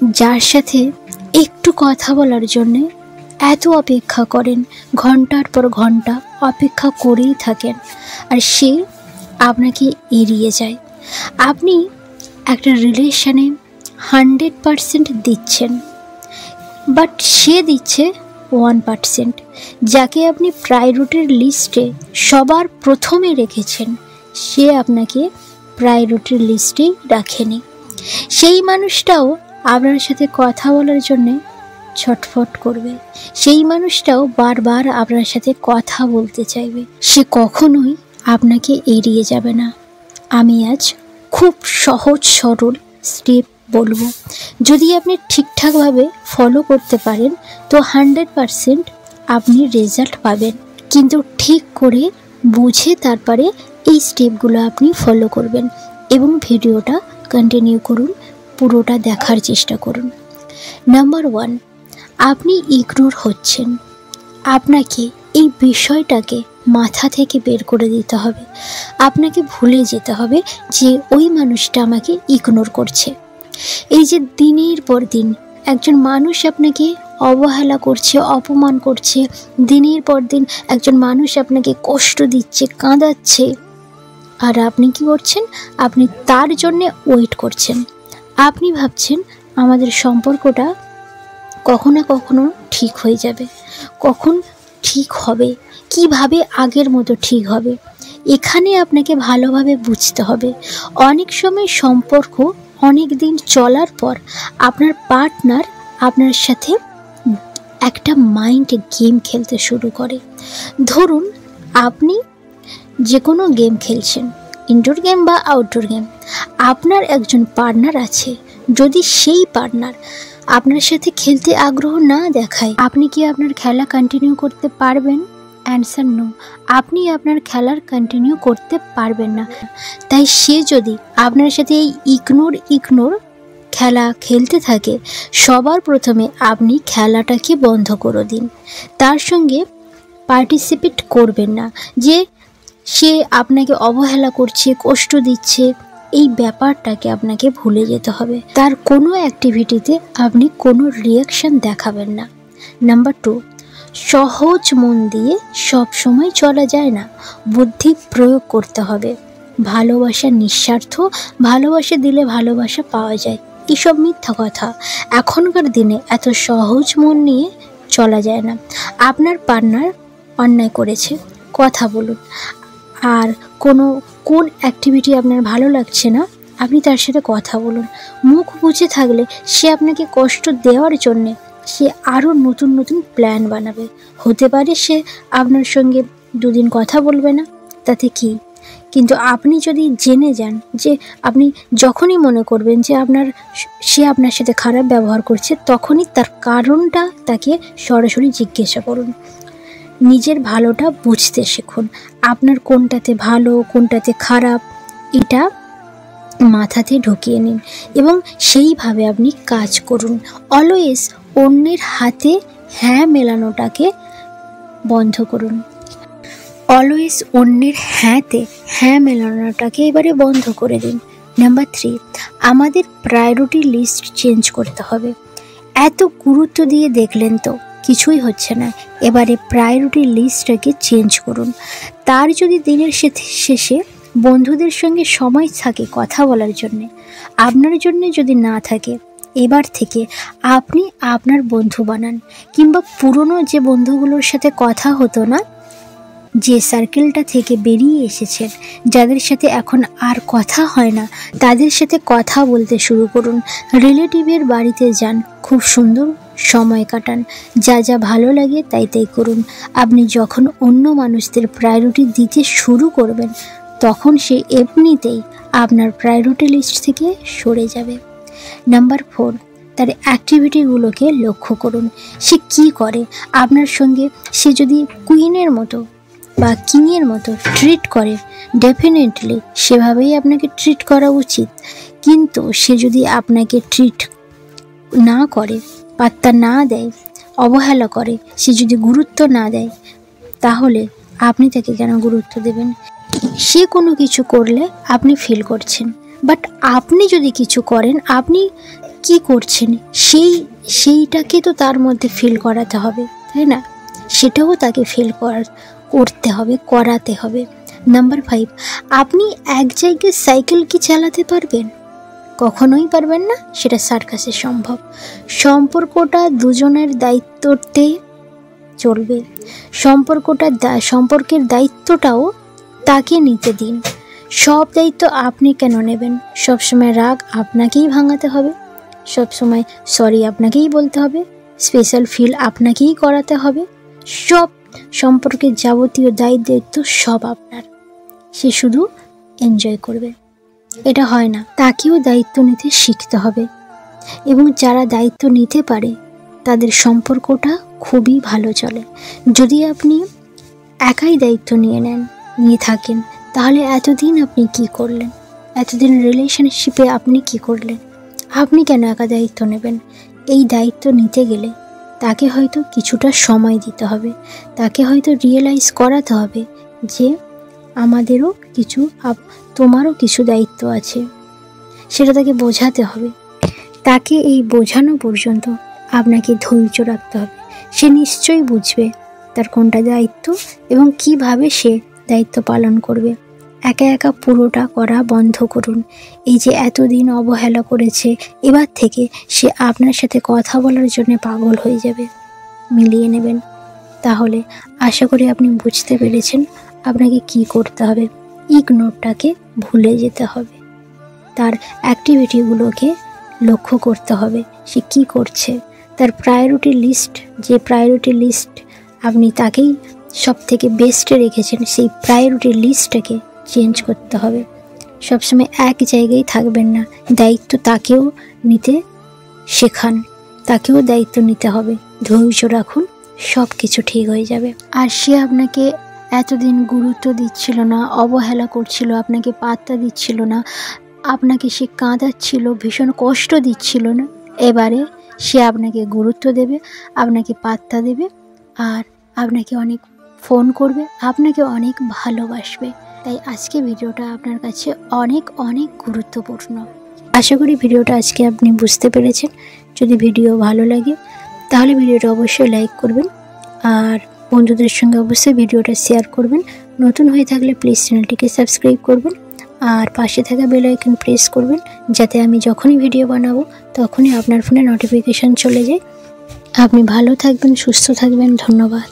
যার সাথে একটু কথা বলার জন্যে এত অপেক্ষা করেন, ঘন্টার পর ঘন্টা অপেক্ষা করেই থাকেন, আর সে আপনাকে এড়িয়ে যায়। আপনি একটা রিলেশনে 100% দিচ্ছেন, বাট সে দিচ্ছে 1%। যাকে আপনি প্রায়োরিটির লিস্টে সবার প্রথমে রেখেছেন, সে আপনাকে প্রায়োরিটির লিস্টেই রাখেনি। সেই মানুষটাও আপনার সাথে কথা বলার জন্যে ছটফট করবে, সেই মানুষটাও বারবার আপনার সাথে কথা বলতে চাইবে। সে কখনোই আপনাকে এড়িয়ে যাবে না। আমি আজ খুব সহজ সরল স্টেপ বলবো, যদি আপনি ঠিকঠাকভাবে ফলো করতে পারেন তো 100% আপনি রেজাল্ট পাবেন। কিন্তু ঠিক করে বুঝে তারপরে এই স্টেপগুলো আপনি ফলো করবেন এবং ভিডিওটা কন্টিনিউ করুন, পুরোটা দেখার চেষ্টা করুন। নাম্বার 1, আপনি ইগনোর হচ্ছেন। আপনাকে এই বিষয়টাকে মাথা থেকে বের করে দিতে হবে। আপনাকে ভুলে যেতে হবে যে ওই মানুষটা আমাকে ইগনোর করছে। এই যে দিনের পর দিন একজন মানুষ আপনাকে অবহেলা করছে, অপমান করছে, দিনের পর দিন একজন মানুষ আপনাকে কষ্ট দিচ্ছে, কাঁদাচ্ছে, আর আপনি কি করছেন? আপনি তার জন্যে ওয়েট করছেন। আপনি ভাবছেন আমাদের সম্পর্কটা কখনো না কখনো ঠিক হয়ে যাবে, কখন ঠিক হবে, কিভাবে আগের মতো ঠিক হবে। এখানে আপনাকে ভালোভাবে বুঝতে হবে, অনেক সময় সম্পর্ক অনেক দিন চলার পর আপনার পার্টনার আপনার সাথে একটা মাইন্ড গেম খেলতে শুরু করে। ধরুন আপনি যে কোনো গেম খেলছেন, ইনডোর গেম বা আউটডোর গেম, আপনার একজন পার্টনার আছে। যদি সেই পার্টনার আপনার সাথে খেলতে আগ্রহ না দেখায়, আপনি কি আপনার খেলা কন্টিনিউ করতে পারবেন? অ্যান্সার নো, আপনি আপনার খেলার কন্টিনিউ করতে পারবেন না। তাই সে যদি আপনার সাথে এই ইগনোর খেলা খেলতে থাকে, সবার প্রথমে আপনি খেলাটাকে বন্ধ করে দিন। তার সঙ্গে পার্টিসিপেট করবেন না। যে সে আপনাকে অবহেলা করছে, কষ্ট দিচ্ছে, এই ব্যাপারটাকে আপনাকে ভুলে যেতে হবে। তার কোনো অ্যাক্টিভিটিতে আপনি কোনো রিয়াকশান দেখাবেন না। নাম্বার 2, সহজ মন দিয়ে সব সময় চলা যায় না, বুদ্ধি প্রয়োগ করতে হবে। ভালোবাসা নিঃস্বার্থ, ভালোবাসা দিলে ভালোবাসা পাওয়া যায়, এসব মিথ্যা কথা। এখনকার দিনে এত সহজ মন নিয়ে চলা যায় না। আপনার পার্টনার অন্যায় করেছে, কথা বলুন। আর কোন অ্যাক্টিভিটি আপনার ভালো লাগছে না, আপনি তার সাথে কথা বলুন। মুখ বুজে থাকলে সে আপনাকে কষ্ট দেওয়ার জন্যে সে আরও নতুন নতুন প্ল্যান বানাবে। হতে পারে সে আপনার সঙ্গে 2 দিন কথা বলবে না, তাতে কি? কিন্তু আপনি যদি জেনে যান যে আপনি যখনই মনে করবেন যে সে আপনার সাথে খারাপ ব্যবহার করছে, তখনই তার কারণটা তাকে সরাসরি জিজ্ঞাসা করুন। নিজের ভালোটা বুঝতে শিখুন। আপনার কোনটাতে ভালো, কোনটাতে খারাপ, এটা মাথাতে ঢুকিয়ে নিন এবং সেইভাবে আপনি কাজ করুন। অলওয়েজ অন্যের হাতে হ্যাঁ মেলানোটাকে বন্ধ করুন। অলওয়েজ অন্যের হ্যাঁ মেলানোটাকে এবারে বন্ধ করে দিন। নাম্বার 3, আমাদের প্রায়োরিটি লিস্ট চেঞ্জ করতে হবে। এত গুরুত্ব দিয়ে দেখলেন তো কিছুই হচ্ছে না, এবারে প্রায়োরিটি লিস্টটাকে চেঞ্জ করুন। তার যদি দিনের শেষে বন্ধুদের সঙ্গে সময় থাকে কথা বলার জন্যে, আপনার জন্য যদি না থাকে, এবার থেকে আপনি আপনার বন্ধু বানান। কিংবা পুরনো যে বন্ধুগুলোর সাথে কথা হতো না, যে সার্কেলটা থেকে বেরিয়ে এসেছেন, যাদের সাথে এখন আর কথা হয় না, তাদের সাথে কথা বলতে শুরু করুন। রিলেটিভের বাড়িতে যান, খুব সুন্দর সময় কাটান। যা যা ভালো লাগে তাই করুন। আপনি যখন অন্য মানুষদের প্রায়োরিটি দিতে শুরু করবেন, তখন সে এমনিতেই আপনার প্রায়োরিটি লিস্ট থেকে সরে যাবে। নাম্বার 4, তার অ্যাক্টিভিটিগুলোকে লক্ষ্য করুন। সে কি করে আপনার সঙ্গে। সে যদি কুইনের মতো বা কিংয়ের মতো ট্রিট করে, ডেফিনেটলি সেভাবেই আপনাকে ট্রিট করা উচিত। কিন্তু সে যদি আপনাকে ট্রিট না করে, পাত্তা না দেয়, অবহেলা করে, সে যদি গুরুত্ব না দেয়, তাহলে আপনি তাকে কেন গুরুত্ব দেবেন? সে কোনো কিছু করলে আপনি ফিল করছেন, বাট আপনি যদি কিছু করেন, আপনি কি করছেন সেইটাকে তো তার মধ্যে ফিল করাতে হবে, তাই না? সেটাও তাকে ফিল করতে হবে, করাতে হবে। নাম্বার 5, আপনি এক জায়গায় সাইকেল কি চালাতে পারবেন? কখনোই পারবেন না, সেটা সার্কাসে সম্ভব। সম্পর্কটা দুজনের দায়িত্বতে চলবে। সম্পর্কের দায়িত্বটাও তাকে নিতে দিন। সব দায়িত্ব আপনি কেন নেবেন? সবসময় রাগ আপনাকেই ভাঙাতে হবে, সবসময় সরি আপনাকেই বলতে হবে, স্পেশাল ফিল আপনাকেই করাতে হবে। সব সম্পর্কের যাবতীয় দায়িত্ব সব আপনার। সে শুধু এনজয় করবে, এটা হয় না। তাকেও দায়িত্ব নিতে শিখতে হবে। এবং যারা দায়িত্ব নিতে পারে তাদের সম্পর্কটা খুবই ভালো চলে। যদি আপনি একাই দায়িত্ব নিয়ে থাকেন, তাহলে এতদিন আপনি কি করলেন? এতদিন রিলেশনশিপে আপনি কি করলেন? আপনি কেন একা দায়িত্ব নেবেন? এই দায়িত্ব নিতে গেলে তাকে হয়তো কিছুটা সময় দিতে হবে, তাকে হয়তো রিয়েলাইজ করাতে হবে যে আমাদেরও তোমারও কিছু দায়িত্ব আছে, সেটা তাকে বোঝাতে হবে। তাকে এই বোঝানো পর্যন্ত আপনাকে ধৈর্য রাখতে হবে। সে নিশ্চয়ই বুঝবে তার কোনটা দায়িত্ব এবং কিভাবে সে দায়িত্ব পালন করবে। একা একা পুরোটা করা বন্ধ করুন। এই যে এতদিন অবহেলা করেছে, এবার থেকে সে আপনার সাথে কথা বলার জন্য পাগল হয়ে যাবে। মিলিয়ে নেবেন। তাহলে আশা করি আপনি বুঝতে পেরেছেন আপনাকে কি করতে হবে। ইগনোরটাকে ভুলে যেতে হবে, তার অ্যাক্টিভিটিগুলোকে লক্ষ্য করতে হবে, সে কি করছে। তার প্রায়োরিটি লিস্ট আপনি তাকেই সব থেকে বেস্টে রেখেছেন, সেই প্রায়োরিটি লিস্টটাকে চেঞ্জ করতে হবে। সবসময় এক জায়গায় থাকবেন না, দায়িত্ব তাকেও নিতে শেখান, তাকেও দায়িত্ব নিতে হবে। ধৈর্য রাখুন, সব কিছু ঠিক হয়ে যাবে। আর সে আপনাকে এতদিন গুরুত্ব দিচ্ছিল না, অবহেলা করছিল, আপনাকে পাত্তা দিচ্ছিল না, আপনাকে সে কাঁদাচ্ছিল, ভীষণ কষ্ট দিচ্ছিল না। এবারে সে আপনাকে গুরুত্ব দেবে, আপনাকে পাত্তা দেবে, আর আপনাকে অনেক ফোন করবে, আপনাকে অনেক ভালোবাসবে। তাই আজকে ভিডিওটা আপনার কাছে অনেক অনেক গুরুত্বপূর্ণ। আশা করি ভিডিওটা আজকে আপনি বুঝতে পেরেছেন। যদি ভিডিও ভালো লাগে তাহলে ভিডিওটা অবশ্যই লাইক করবেন, আর বন্ধুদের সঙ্গে অবশ্যই ভিডিওটা শেয়ার করবেন। নতুন হয়ে থাকলে প্লিজ চ্যানেলটিকে সাবস্ক্রাইব করবেন, আর পাশে থাকা বেল আইকন প্রেস করবেন, যাতে আমি যখনই ভিডিও বানাবো তখনই আপনার ফোনে নোটিফিকেশান চলে যায়। আপনি ভালো থাকবেন, সুস্থ থাকবেন। ধন্যবাদ।